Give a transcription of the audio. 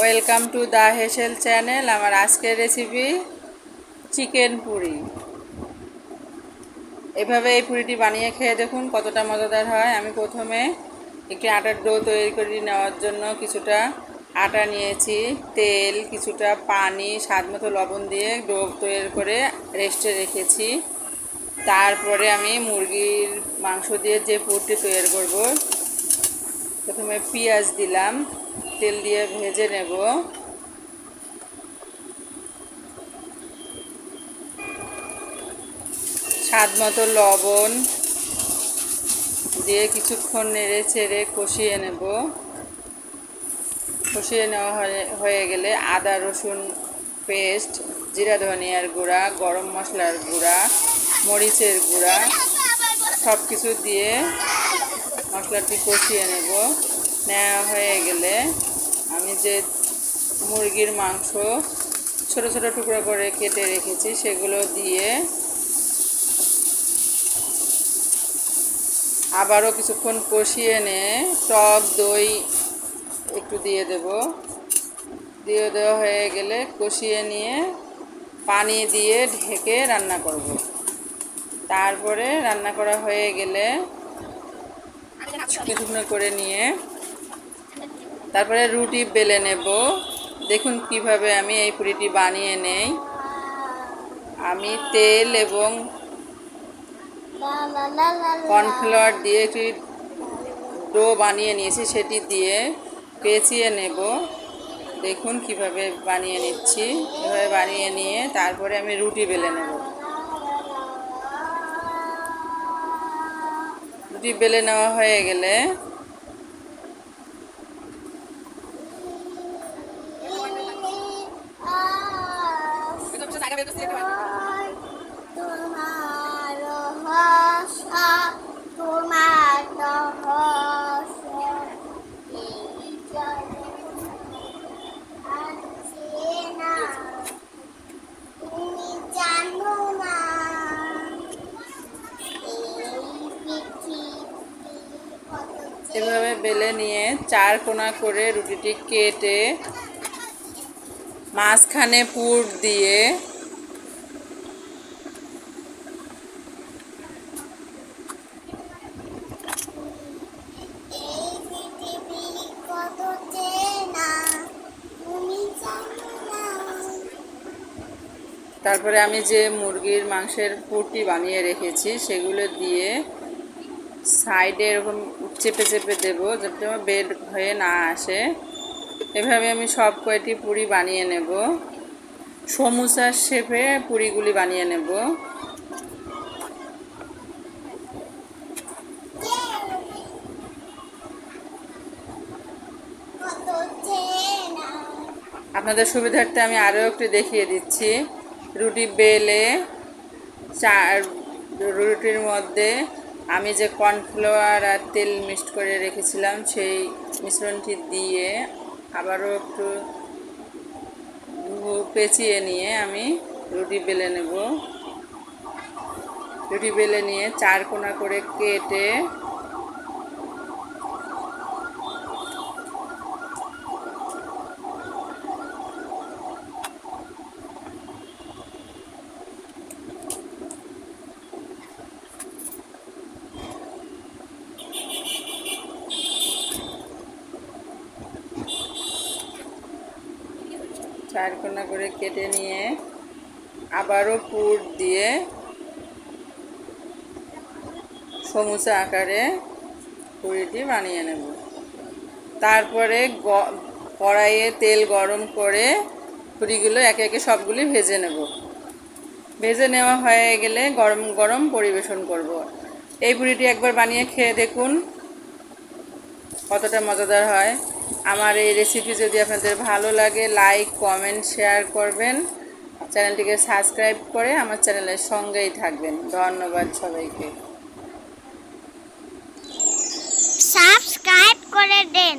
Welcome to the হেসেল channel. আমার আজকের রেসিপি চিকেন পুরি। এভাবে এই পুরিটি বানিয়ে খেয়ে দেখুন কতটা মজাদার হয়। আমি প্রথমে একটি আটার ডো তৈরি করে নেওয়ার জন্য কিছুটা আটা নিয়েছি, তেল, কিছুটা পানি, স্বাদ মতো লবণ দিয়ে ডো তৈরি করে রেস্টে রেখেছি। তারপরে আমি মুরগির মাংস দিয়ে যে পুরটি তৈরি করব, প্রথমে পেঁয়াজ দিলাম, তেল দিয়ে ভেজে নেব। স্বাদ মতো লবণ দিয়ে কিছুক্ষণ নেড়ে চেড়ে কষিয়ে নেব। কষিয়ে নেওয়া হয়ে গেলে আদা রসুন পেস্ট, জিরা ধনিয়ার গুঁড়া, গরম মশলার গুঁড়া, মরিচের গুঁড়া সব কিছু দিয়ে মশলাটি কষিয়ে নেব। নেওয়া হয়ে গেলে আমি যে মুরগির মাংস ছোট ছোট টুকরো করে কেটে রেখেছি সেগুলো দিয়ে আবারও কিছুক্ষণ কষিয়ে নিয়ে টক দই একটু দিয়ে দেব। দিয়ে দেওয়া হয়ে গেলে কষিয়ে নিয়ে পানি দিয়ে ঢেকে রান্না করব। তারপরে রান্না করা হয়ে গেলে শুকনো করে নিয়ে তারপরে রুটি বেলে নেব। দেখুন কিভাবে আমি এই পুরিটি বানিয়ে নেই। আমি তেল এবং কর্নফ্লাওয়ার দিয়ে একটি ডো বানিয়ে নিয়েছি, সেটি দিয়ে পেঁচিয়ে নেব। দেখুন কিভাবে বানিয়ে নিচ্ছি। এভাবে বানিয়ে নিয়ে তারপরে আমি রুটি বেলে নেব। রুটি বেলে নেওয়া হয়ে গেলে এভাবে বেলে নিয়ে চার কোনা করে রুটিটি কেটে মাঝখানে পুর দিয়ে তারপরে আমি যে মুরগির মাংসের পুরটি বানিয়ে রেখেছি সেগুলো দিয়ে সাইডে এরকম চেপে চেপে দেবো যাতে বের হয়ে না আসে। এভাবে আমি সব কয়টি পুরি বানিয়ে নেব। সমুচার শেপে পুরিগুলি বানিয়ে নেব। আপনাদের সুবিধার্থে আমি আরও একটু দেখিয়ে দিচ্ছি। রুটি বেলে রুটির মধ্যে আমি যে কর্নফ্লাওয়ার আর তেল মিক্সড করে রেখেছিলাম সেই মিশ্রণটি দিয়ে আবারও একটু পেঁচিয়ে নিয়ে আমি রুটি বেলে নেব। রুটি বেলে নিয়ে চার কোনা করে কেটে চার কোনা করে কেটে নিয়ে আবারও পুর দিয়ে সমুচা আকারে পুরিটি বানিয়ে নেব। তারপরে কড়াইয়ে তেল গরম করে পুরিগুলো একে একে সবগুলি ভেজে নেব। ভেজে নেওয়া হয়ে গেলে গরম গরম পরিবেশন করব। এই পুরিটি একবার বানিয়ে খেয়ে দেখুন কতটা মজাদার হয়। আমার এই রেসিপি যদি আপনাদের ভালো লাগে লাইক কমেন্ট শেয়ার করবেন। চ্যানেলটিকে সাবস্ক্রাইব করে আমার চ্যানেলের সঙ্গেই থাকবেন। ধন্যবাদ সবাইকে। সাবস্ক্রাইব করে দেন।